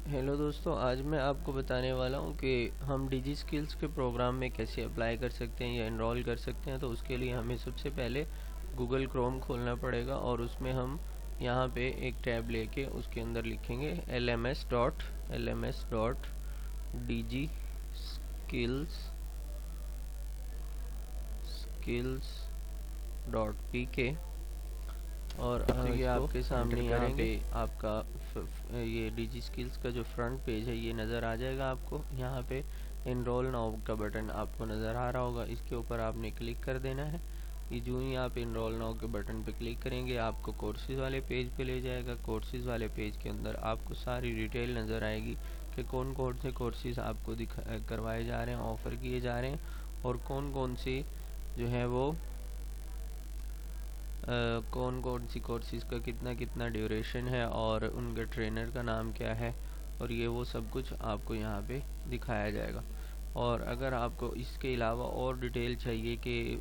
Hello दोस्तों, आज मैं आपको बताने वाला हूँ कि हम डिजी स्किल्स के प्रोग्राम में कैसे अप्लाई कर सकते हैं या इनरोल कर सकते हैं। तो उसके लिए हमें सबसे पहले गूगल क्रोम खोलना पड़ेगा और उसमें हम यहाँ पे एक टैब लेके उसके अंदर लिखेंगे lms.digi और ये आपके सामने यहाँ पे आपका ये डिजी स्किल्स का जो फ्रंट पेज है ये नज़र आ जाएगा। आपको यहाँ पे इनरोल नाउ का बटन आपको नज़र आ रहा होगा, इसके ऊपर आपने क्लिक कर देना है। ये जो ही आप इनरोल नाउ के बटन पे क्लिक करेंगे आपको कोर्सेज़ वाले पेज पे ले जाएगा। कोर्सेज़ वाले पेज के अंदर आपको सारी डिटेल नज़र आएगी कि कौन कौन से कोर्सेज़ आपको करवाए जा रहे हैं, ऑफ़र किए जा रहे हैं, और कौन कौन सी जो है वो कौन कौन सी कोर्सेज़ का कितना कितना ड्यूरेशन है और उनके ट्रेनर का नाम क्या है, और ये वो सब कुछ आपको यहाँ पे दिखाया जाएगा। और अगर आपको इसके अलावा और डिटेल चाहिए कि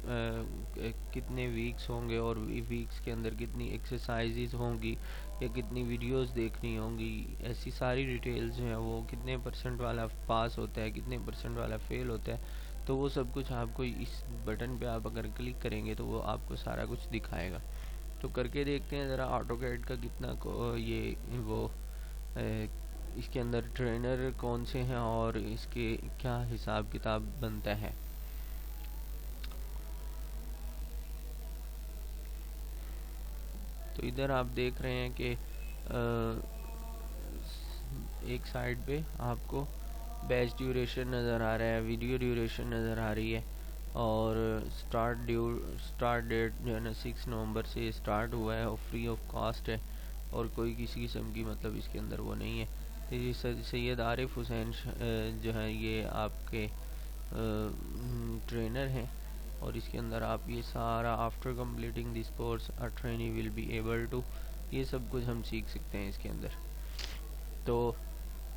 कितने वीक्स होंगे और वीक्स के अंदर कितनी एक्सरसाइजेज होंगी या कितनी वीडियोस देखनी होंगी, ऐसी सारी डिटेल्स जो हैं, वो कितने परसेंट वाला पास होता है, कितने परसेंट वाला फेल होता है, तो वो सब कुछ आपको इस बटन पे आप अगर क्लिक करेंगे तो वो आपको सारा कुछ दिखाएगा। तो करके देखते हैं ज़रा ऑटोकैड का कितना ये वो इसके अंदर ट्रेनर कौन से हैं और इसके क्या हिसाब किताब बनता है। तो इधर आप देख रहे हैं कि एक साइड पे आपको बैच ड्यूरेशन नज़र आ रहा है, वीडियो ड्यूरेशन नज़र आ रही है, और स्टार्ट डेट जो है ना 6 नवंबर से स्टार्ट हुआ है और फ्री ऑफ कॉस्ट है, और कोई किसी किस्म की मतलब इसके अंदर वो नहीं है। तो ये सैयद आरिफ हुसैन जो है ये आपके ट्रेनर हैं, और इसके अंदर आप ये सारा after completing this course a trainee will be able to, ये सब कुछ हम सीख सकते हैं इसके अंदर। तो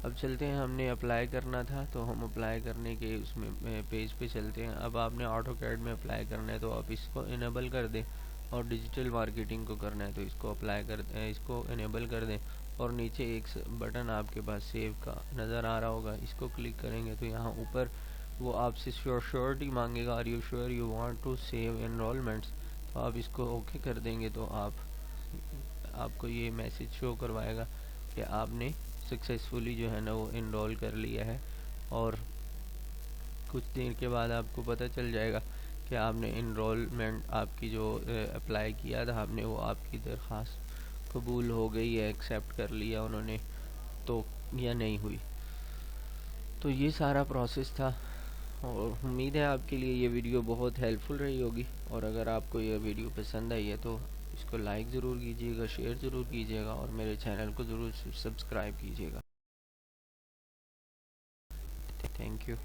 अब चलते हैं, हमने अप्लाई करना था तो हम अप्लाई करने के उसमें पेज पे चलते हैं। अब आपने ऑटोकैड में अप्लाई करना है तो आप इसको इनेबल कर दें, और डिजिटल मार्केटिंग को करना है तो इसको इसको इनेबल कर दें। और नीचे एक बटन आपके पास सेव का नज़र आ रहा होगा, इसको क्लिक करेंगे तो यहाँ ऊपर वो आपसे श्योरिटी मांगेगा, are you sure you want to save enrolments, तो आप इसको ओके कर देंगे तो आपको ये मैसेज शो करवाएगा कि आपने सक्सेसफुली जो है ना वो इनरोल कर लिया है। और कुछ देर के बाद आपको पता चल जाएगा कि आपने इनरोलमेंट आपकी जो अप्लाई किया था आपने, वो आपकी दरख्वास्त कबूल हो गई है, एक्सेप्ट कर लिया उन्होंने तो या नहीं हुई। तो ये सारा प्रोसेस था, और उम्मीद है आपके लिए ये वीडियो बहुत हेल्पफुल रही होगी। और अगर आपको ये वीडियो पसंद आई है तो इसको लाइक ज़रूर कीजिएगा, शेयर ज़रूर कीजिएगा, और मेरे चैनल को ज़रूर सब्सक्राइब कीजिएगा। Thank you.